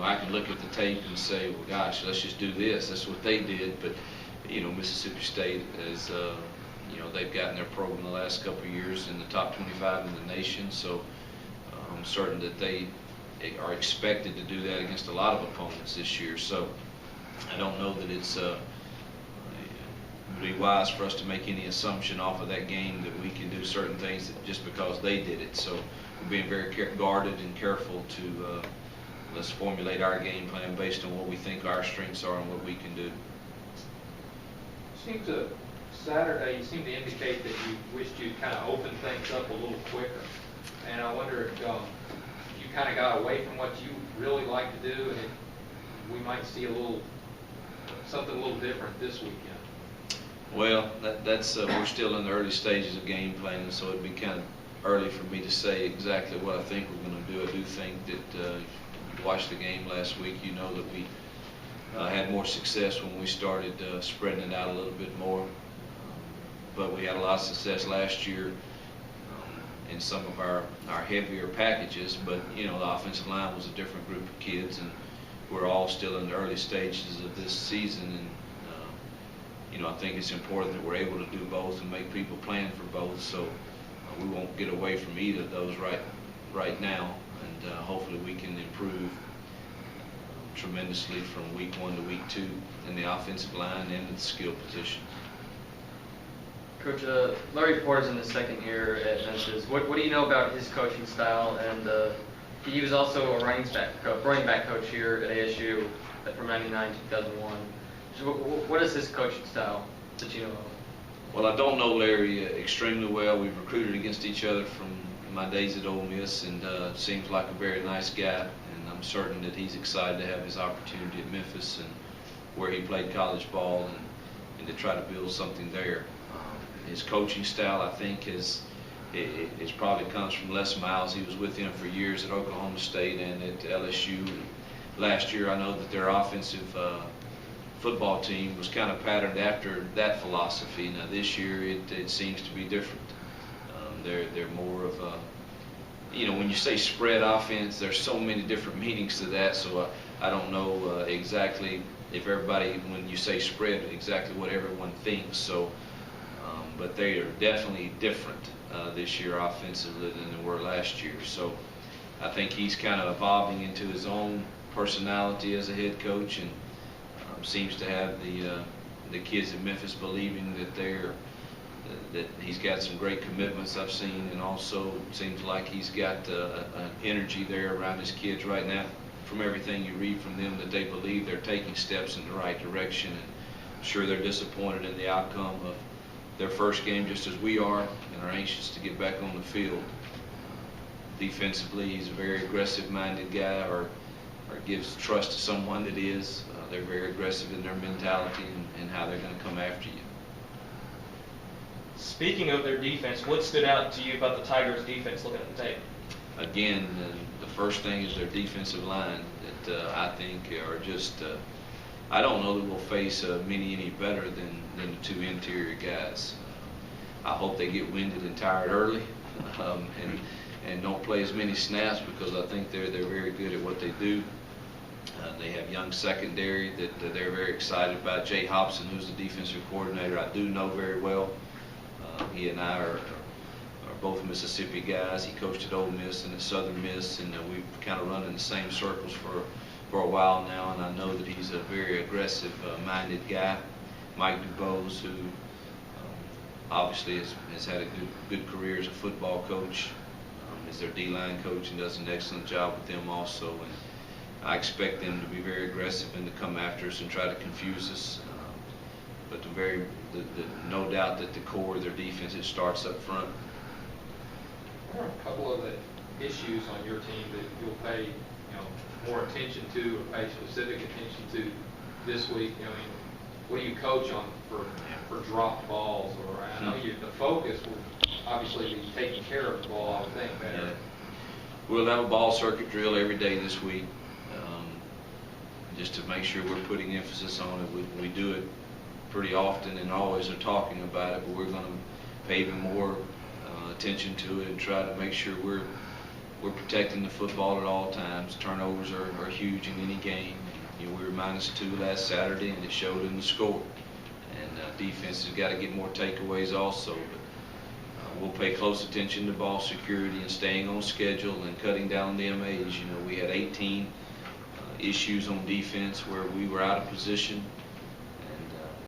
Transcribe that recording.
I can look at the tape and say, well, gosh, let's just do this. That's what they did. But, Mississippi State is, they've gotten their program the last couple of years in the top 25 in the nation. So I'm certain that they are expected to do that against a lot of opponents this year. So I don't know that it's would be wise for us to make any assumption off of that game that we can do certain things just because they did it. So we're being very guarded and careful to let's formulate our game plan based on what we think our strengths are and what we can do. Saturday, you seem to indicate that you wished you'd kind of open things up a little quicker. And I wonder if you kind of got away from what you really like to do, and we might see something a little different this weekend. Well, that's we're still in the early stages of game planning, so it'd be kind of early for me to say exactly what I think we're going to do. I do think that you watched the game last week, you know that we had more success when we started spreading it out a little bit more. But we had a lot of success last year in some of our heavier packages. But the offensive line was a different group of kids, and we're all still in the early stages of this season. And I think it's important that we're able to do both and make people plan for both. So we won't get away from either of those right now, and hopefully we can improve tremendously from week 1 to week 2 in the offensive line and the skill positions. Coach, Larry Porter's in his second year at Memphis. What do you know about his coaching style? And he was also a running back coach here at ASU from '99 to 2001. So what is his coaching style that you know of? Well, I don't know Larry extremely well. We've recruited against each other from my days at Ole Miss, and seems like a very nice guy. And I'm certain that he's excited to have his opportunity at Memphis and where he played college ball and to try to build something there. His coaching style, I think, is probably comes from Les Miles. He was with him for years at Oklahoma State and at LSU. And last year, I know that their offensive football team was kind of patterned after that philosophy. Now this year, it seems to be different. They're more of a, when you say spread offense, there's so many different meanings to that. So I don't know exactly if everybody, when you say spread, exactly what everyone thinks. So. But they are definitely different this year offensively than they were last year. So I think he's kind of evolving into his own personality as a head coach, and seems to have the kids at Memphis believing that he's got some great commitments I've seen, and also seems like he's got an energy there around his kids right now. From everything you read from them, that they believe they're taking steps in the right direction, and I'm sure they're disappointed in the outcome of their first game just as we are, and are anxious to get back on the field. Defensively, he's a very aggressive-minded guy, or gives trust to someone that is. They're very aggressive in their mentality and how they're going to come after you. Speaking of their defense, what stood out to you about the Tigers' defense looking at the tape? Again, the first thing is their defensive line that I think are just I don't know that we'll face many any better than the two interior guys. I hope they get winded and tired early, and don't play as many snaps, because I think they're very good at what they do. They have young secondary that they're very excited about. Jay Hobson, who's the defensive coordinator, I do know very well. He and I are both Mississippi guys. He coached at Ole Miss and at Southern Miss, and we've kind of run in the same circles for a while now, and I know that he's a very aggressive-minded guy. Mike DuBose, who obviously has had a good career as a football coach, is their D-line coach and does an excellent job with them also. And I expect them to be very aggressive and to come after us and try to confuse us. But no doubt that the core of their defense, it starts up front. What are a couple of the issues on your team that you'll pay more attention to, or pay specific attention to this week? What do you coach on for dropped balls? Or I know the focus will obviously be taking care of the ball, I would think, better. Yeah. We'll have a ball circuit drill every day this week, just to make sure we're putting emphasis on it. We do it pretty often and always are talking about it, but we're going to pay even more attention to it and try to make sure we're we're protecting the football at all times. Turnovers are huge in any game. You know, we were -2 last Saturday, and it showed in the score. And defense has got to get more takeaways also. But we'll pay close attention to ball security and staying on schedule and cutting down the MAs. You know, we had 18 issues on defense where we were out of position.